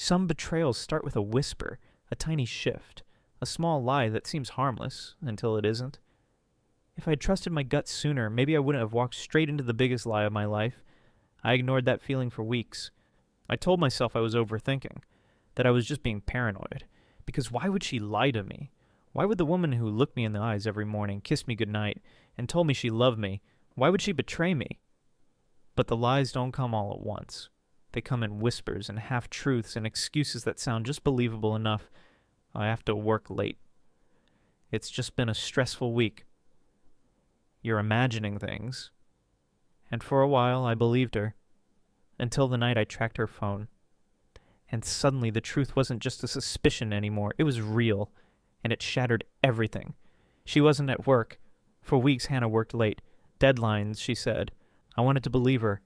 Some betrayals start with a whisper, a tiny shift, a small lie that seems harmless until it isn't. If I had trusted my gut sooner, maybe I wouldn't have walked straight into the biggest lie of my life. I ignored that feeling for weeks. I told myself I was overthinking, that I was just being paranoid. Because why would she lie to me? Why would the woman who looked me in the eyes every morning, kissed me goodnight, and told me she loved me, why would she betray me? But the lies don't come all at once. They come in whispers and half-truths and excuses that sound just believable enough. I have to work late. It's just been a stressful week. You're imagining things. And for a while, I believed her. Until the night I tracked her phone. And suddenly the truth wasn't just a suspicion anymore. It was real. And it shattered everything. She wasn't at work. For weeks, Hannah worked late. Deadlines, she said. I wanted to believe her.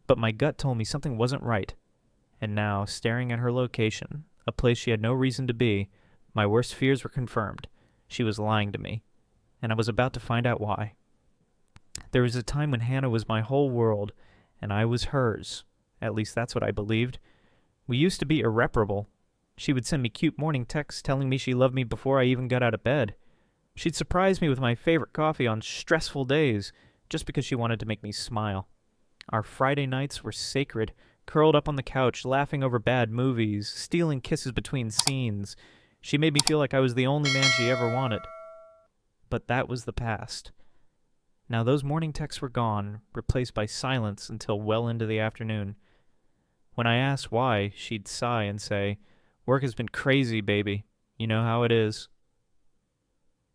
But my gut told me something wasn't right. And now, staring at her location, a place she had no reason to be, my worst fears were confirmed. She was lying to me. And I was about to find out why. There was a time when Hannah was my whole world, and I was hers. At least that's what I believed. We used to be irreparable. She would send me cute morning texts telling me she loved me before I even got out of bed. She'd surprise me with my favorite coffee on stressful days, just because she wanted to make me smile. Our Friday nights were sacred, curled up on the couch, laughing over bad movies, stealing kisses between scenes. She made me feel like I was the only man she ever wanted. But that was the past. Now those morning texts were gone, replaced by silence until well into the afternoon. When I asked why, she'd sigh and say, "Work has been crazy, baby. You know how it is."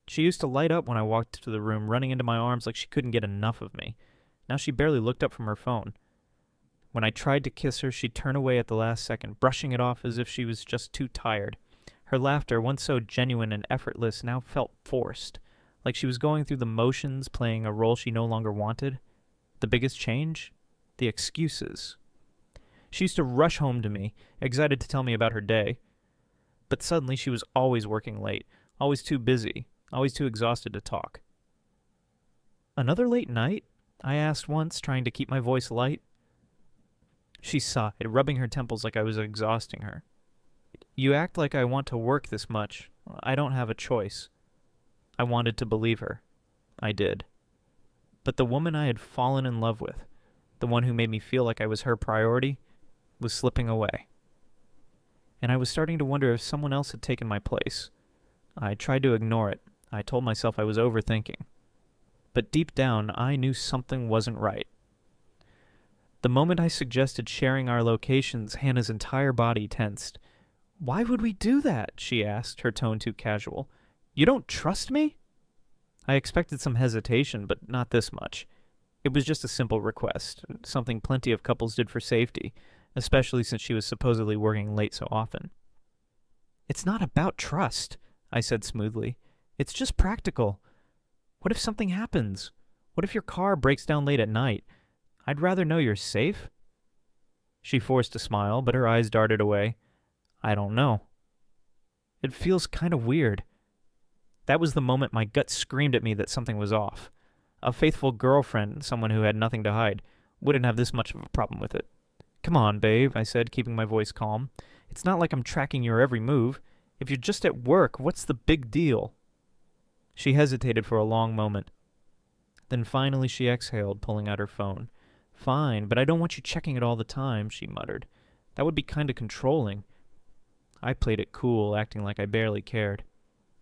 She used to light up when I walked to the room, running into my arms like she couldn't get enough of me. Now she barely looked up from her phone. When I tried to kiss her, she'd turn away at the last second, brushing it off as if she was just too tired. Her laughter, once so genuine and effortless, now felt forced, like she was going through the motions, playing a role she no longer wanted. The biggest change? The excuses. She used to rush home to me, excited to tell me about her day. But suddenly she was always working late, always too busy, always too exhausted to talk. "Another late night?" I asked once, trying to keep my voice light. She sighed, rubbing her temples like I was exhausting her. "You act like I want to work this much. I don't have a choice." I wanted to believe her. I did. But the woman I had fallen in love with, the one who made me feel like I was her priority, was slipping away. And I was starting to wonder if someone else had taken my place. I tried to ignore it. I told myself I was overthinking. But deep down, I knew something wasn't right. The moment I suggested sharing our locations, Hannah's entire body tensed. "Why would we do that?" she asked, her tone too casual. "You don't trust me?" I expected some hesitation, but not this much. It was just a simple request, something plenty of couples did for safety, especially since she was supposedly working late so often. "It's not about trust," I said smoothly. "It's just practical. What if something happens? What if your car breaks down late at night? I'd rather know you're safe." She forced a smile, but her eyes darted away. "I don't know. It feels kind of weird." That was the moment my gut screamed at me that something was off. A faithful girlfriend, someone who had nothing to hide, wouldn't have this much of a problem with it. "Come on, babe," I said, keeping my voice calm. "It's not like I'm tracking your every move. If you're just at work, what's the big deal?" She hesitated for a long moment. Then finally she exhaled, pulling out her phone. "Fine, but I don't want you checking it all the time," she muttered. "That would be kind of controlling." I played it cool, acting like I barely cared.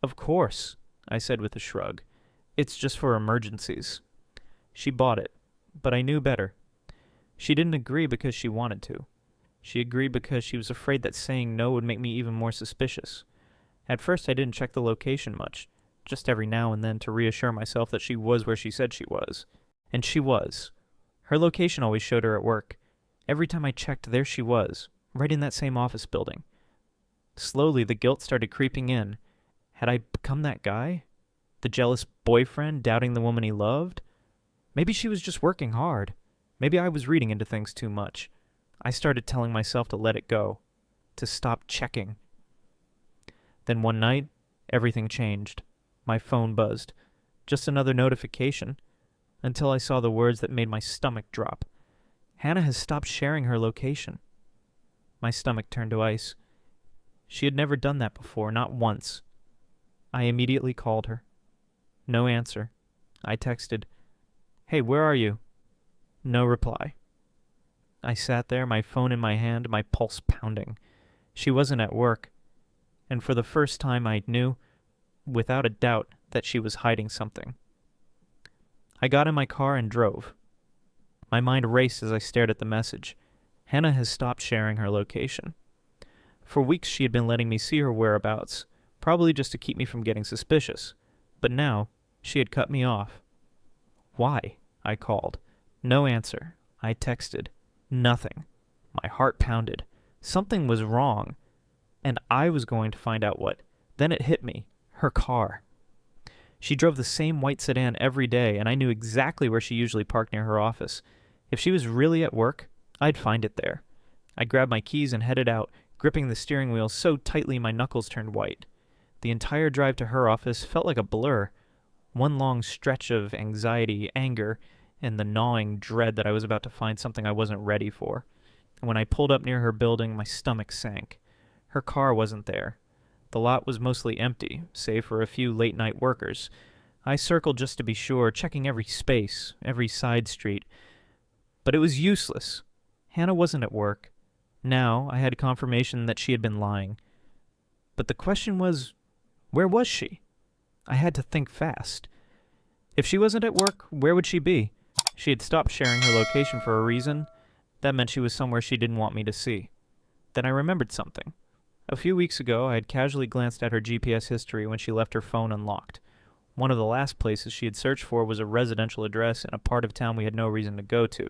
"Of course," I said with a shrug. "It's just for emergencies." She bought it, but I knew better. She didn't agree because she wanted to. She agreed because she was afraid that saying no would make me even more suspicious. At first I didn't check the location much, just every now and then to reassure myself that she was where she said she was. And she was. Her location always showed her at work. Every time I checked, there she was, right in that same office building. Slowly, the guilt started creeping in. Had I become that guy? The jealous boyfriend doubting the woman he loved? Maybe she was just working hard. Maybe I was reading into things too much. I started telling myself to let it go, to stop checking. Then one night, everything changed. My phone buzzed. Just another notification, until I saw the words that made my stomach drop. Hannah has stopped sharing her location. My stomach turned to ice. She had never done that before, not once. I immediately called her. No answer. I texted, "Hey, where are you?" No reply. I sat there, my phone in my hand, my pulse pounding. She wasn't at work, and for the first time I knew, without a doubt, that she was hiding something. I got in my car and drove. My mind raced as I stared at the message. Hannah has stopped sharing her location. For weeks she had been letting me see her whereabouts, probably just to keep me from getting suspicious. But now, she had cut me off. Why? I called. No answer. I texted. Nothing. My heart pounded. Something was wrong. And I was going to find out what. Then it hit me. Her car. She drove the same white sedan every day, and I knew exactly where she usually parked near her office. If she was really at work, I'd find it there. I grabbed my keys and headed out, gripping the steering wheel so tightly my knuckles turned white. The entire drive to her office felt like a blur. One long stretch of anxiety, anger, and the gnawing dread that I was about to find something I wasn't ready for. And when I pulled up near her building, my stomach sank. Her car wasn't there. The lot was mostly empty, save for a few late-night workers. I circled just to be sure, checking every space, every side street. But it was useless. Hannah wasn't at work. Now I had confirmation that she had been lying. But the question was, where was she? I had to think fast. If she wasn't at work, where would she be? She had stopped sharing her location for a reason. That meant she was somewhere she didn't want me to see. Then I remembered something. A few weeks ago, I had casually glanced at her GPS history when she left her phone unlocked. One of the last places she had searched for was a residential address in a part of town we had no reason to go to.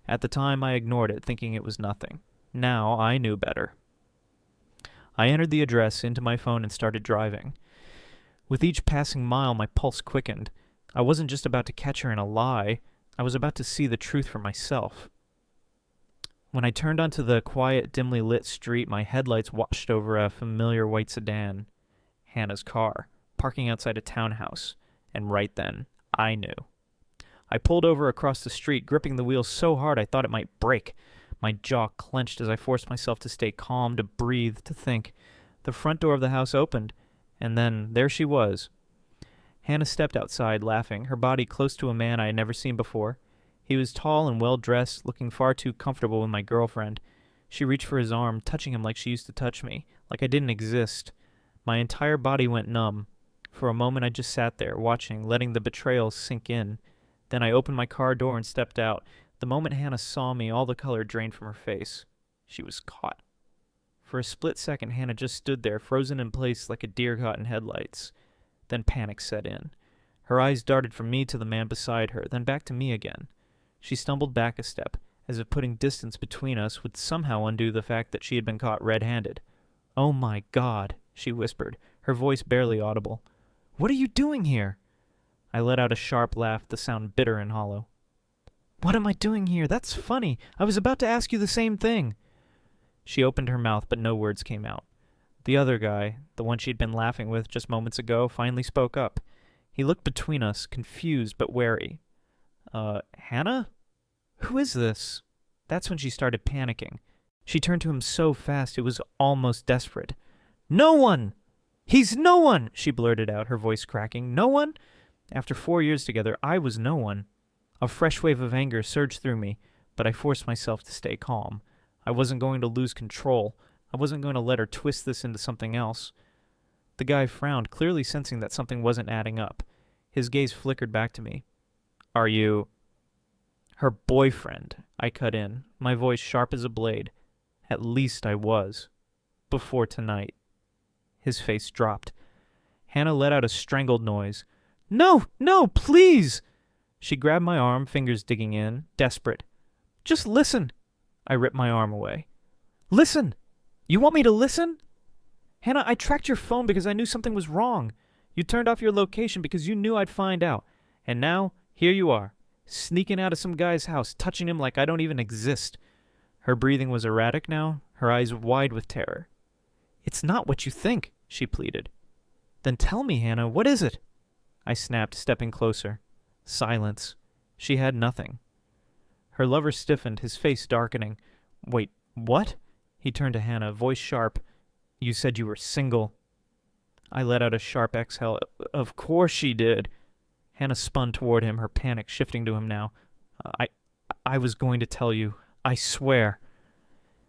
At the time, I ignored it, thinking it was nothing. Now, I knew better. I entered the address into my phone and started driving. With each passing mile, my pulse quickened. I wasn't just about to catch her in a lie. I was about to see the truth for myself. When I turned onto the quiet, dimly lit street, my headlights watched over a familiar white sedan. Hannah's car, parking outside a townhouse. And right then, I knew. I pulled over across the street, gripping the wheel so hard I thought it might break. My jaw clenched as I forced myself to stay calm, to breathe, to think. The front door of the house opened, and then there she was. Hannah stepped outside, laughing, her body close to a man I had never seen before. He was tall and well-dressed, looking far too comfortable with my girlfriend. She reached for his arm, touching him like she used to touch me, like I didn't exist. My entire body went numb. For a moment I just sat there, watching, letting the betrayal sink in. Then I opened my car door and stepped out. The moment Hannah saw me, all the color drained from her face. She was caught. For a split second, Hannah just stood there, frozen in place like a deer caught in headlights. Then panic set in. Her eyes darted from me to the man beside her, then back to me again. She stumbled back a step, as if putting distance between us would somehow undo the fact that she had been caught red-handed. "Oh my God," she whispered, her voice barely audible. "What are you doing here?" I let out a sharp laugh, the sound bitter and hollow. "What am I doing here? That's funny. I was about to ask you the same thing." She opened her mouth, but no words came out. The other guy, the one she'd been laughing with just moments ago, finally spoke up. He looked between us, confused but wary. Hannah? Who is this?" That's when she started panicking. She turned to him so fast it was almost desperate. "No one! He's no one!" she blurted out, her voice cracking. "No one?" After 4 years together, I was no one. A fresh wave of anger surged through me, but I forced myself to stay calm. I wasn't going to lose control. I wasn't going to let her twist this into something else. The guy frowned, clearly sensing that something wasn't adding up. His gaze flickered back to me. "Are you—" "Her boyfriend," I cut in, my voice sharp as a blade. At least I was. Before tonight. His face dropped. Hannah let out a strangled noise. "No, no, please!" She grabbed my arm, fingers digging in, desperate. "Just listen." I ripped my arm away. "Listen! You want me to listen?" "Hannah, I tracked your phone because I knew something was wrong. You turned off your location because you knew I'd find out. And now, here you are, sneaking out of some guy's house, touching him like I don't even exist." Her breathing was erratic now, her eyes wide with terror. "It's not what you think," she pleaded. "Then tell me, Hannah, what is it?" I snapped, stepping closer. Silence. She had nothing. Her lover stiffened, his face darkening. "Wait, what?" He turned to Hannah, voice sharp. You said you were single. I let out a sharp exhale. Of course she did. Hannah spun toward him, her panic shifting to him now. I I was going to tell you. I swear.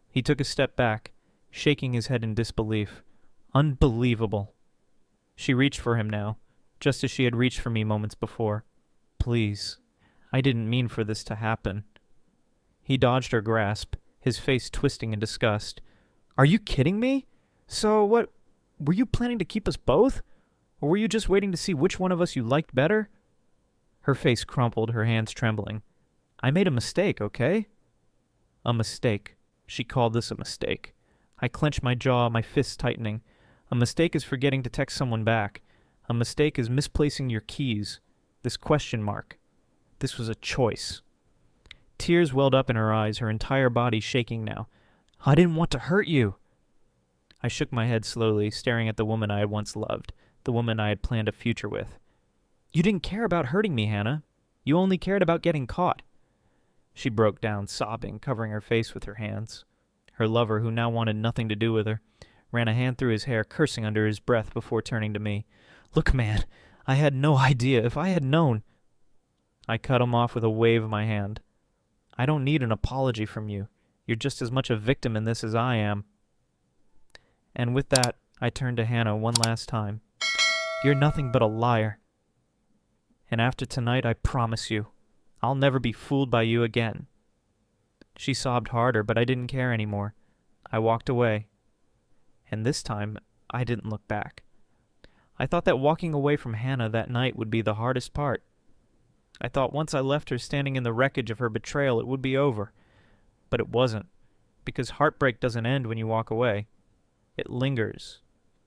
He took a step back, shaking his head in disbelief. Unbelievable. She reached for him now, just as she had reached for me moments before. Please. I didn't mean for this to happen. He dodged her grasp, his face twisting in disgust. Are you kidding me? So what? Were you planning to keep us both? Or were you just waiting to see which one of us you liked better? Her face crumpled, her hands trembling. I made a mistake, okay? A mistake. She called this a mistake. I clenched my jaw, my fists tightening. A mistake is forgetting to text someone back. A mistake is misplacing your keys. This question mark. This was a choice. Tears welled up in her eyes, her entire body shaking now. I didn't want to hurt you. I shook my head slowly, staring at the woman I had once loved, the woman I had planned a future with. You didn't care about hurting me, Hannah. You only cared about getting caught. She broke down, sobbing, covering her face with her hands. Her lover, who now wanted nothing to do with her, ran a hand through his hair, cursing under his breath before turning to me. Look, man, I had no idea. If I had known... I cut him off with a wave of my hand. I don't need an apology from you. You're just as much a victim in this as I am. And with that, I turned to Hannah one last time. You're nothing but a liar. And after tonight, I promise you, I'll never be fooled by you again. She sobbed harder, but I didn't care anymore. I walked away. And this time, I didn't look back. I thought that walking away from Hannah that night would be the hardest part. I thought once I left her standing in the wreckage of her betrayal, it would be over. But it wasn't, because heartbreak doesn't end when you walk away. It lingers.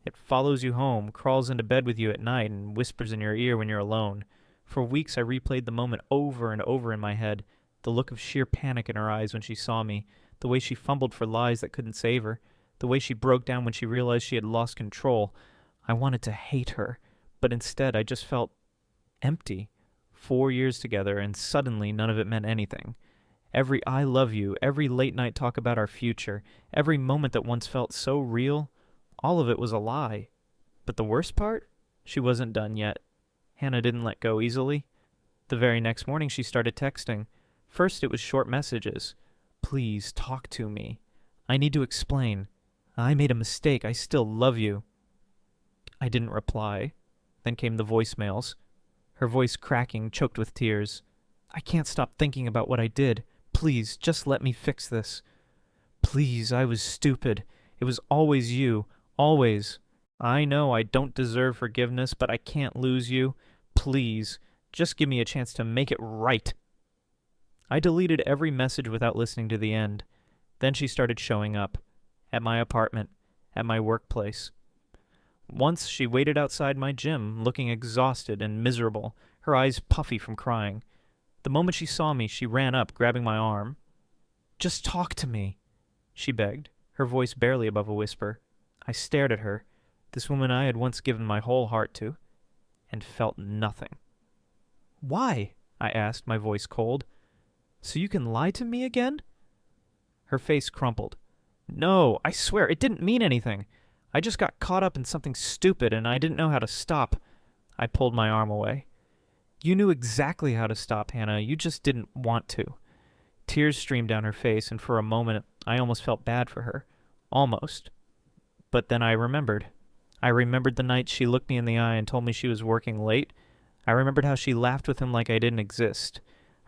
It follows you home, crawls into bed with you at night, and whispers in your ear when you're alone. For weeks I replayed the moment over and over in my head, the look of sheer panic in her eyes when she saw me, the way she fumbled for lies that couldn't save her, the way she broke down when she realized she had lost control. I wanted to hate her, but instead I just felt empty. 4 years together, and suddenly none of it meant anything. Every I love you, every late night talk about our future, every moment that once felt so real, all of it was a lie. But the worst part? She wasn't done yet. Hannah didn't let go easily. The very next morning she started texting. First it was short messages. Please, talk to me. I need to explain. I made a mistake. I still love you. I didn't reply. Then came the voicemails. Her voice cracking, choked with tears. I can't stop thinking about what I did. Please, just let me fix this. Please, I was stupid. It was always you. Always. I know I don't deserve forgiveness, but I can't lose you. Please, just give me a chance to make it right. I deleted every message without listening to the end. Then she started showing up. At my apartment. At my workplace. Once she waited outside my gym, looking exhausted and miserable, her eyes puffy from crying. The moment she saw me, she ran up, grabbing my arm. Just talk to me, she begged, her voice barely above a whisper. I stared at her, this woman I had once given my whole heart to, and felt nothing. Why? I asked, my voice cold. So you can lie to me again? Her face crumpled. No, I swear, it didn't mean anything. I just got caught up in something stupid and I didn't know how to stop. I pulled my arm away. You knew exactly how to stop, Hannah. You just didn't want to. Tears streamed down her face, and for a moment I almost felt bad for her. Almost. But then I remembered. I remembered the night she looked me in the eye and told me she was working late. I remembered how she laughed with him like I didn't exist.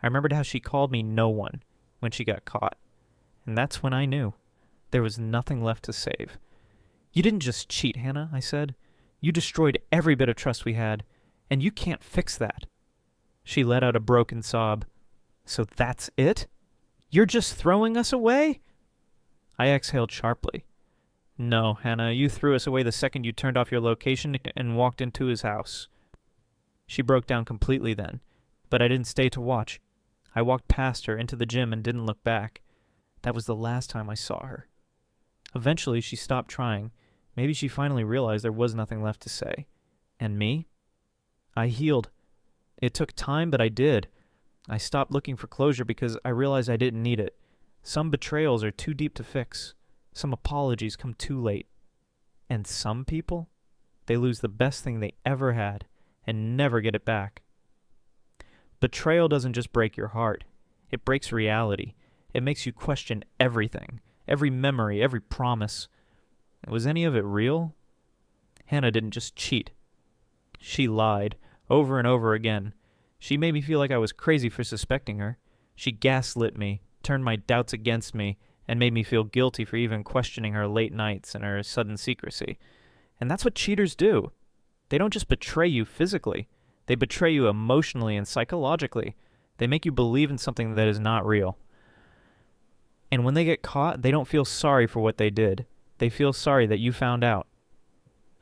I remembered how she called me no one when she got caught. And that's when I knew. There was nothing left to save. You didn't just cheat, Hannah, I said. You destroyed every bit of trust we had, and you can't fix that. She let out a broken sob. So that's it? You're just throwing us away? I exhaled sharply. No, Hannah, you threw us away the second you turned off your location and walked into his house. She broke down completely then, but I didn't stay to watch. I walked past her into the gym and didn't look back. That was the last time I saw her. Eventually, she stopped trying. Maybe she finally realized there was nothing left to say. And me? I healed. It took time, but I did. I stopped looking for closure because I realized I didn't need it. Some betrayals are too deep to fix. Some apologies come too late. And some people, they lose the best thing they ever had and never get it back. Betrayal doesn't just break your heart. It breaks reality. It makes you question everything, every memory, every promise. Was any of it real? Hannah didn't just cheat. She lied, over and over again. She made me feel like I was crazy for suspecting her. She gaslit me, turned my doubts against me, and made me feel guilty for even questioning her late nights and her sudden secrecy. And that's what cheaters do. They don't just betray you physically. They betray you emotionally and psychologically. They make you believe in something that is not real. And when they get caught, they don't feel sorry for what they did. They feel sorry that you found out.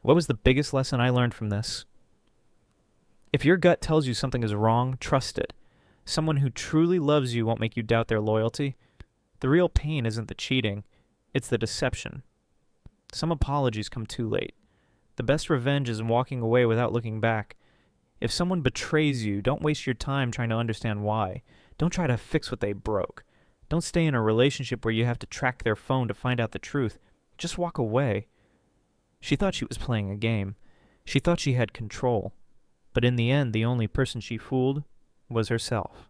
What was the biggest lesson I learned from this? If your gut tells you something is wrong, trust it. Someone who truly loves you won't make you doubt their loyalty. The real pain isn't the cheating, it's the deception. Some apologies come too late. The best revenge is walking away without looking back. If someone betrays you, don't waste your time trying to understand why. Don't try to fix what they broke. Don't stay in a relationship where you have to track their phone to find out the truth. Just walk away. She thought she was playing a game. She thought she had control. But in the end, the only person she fooled was herself.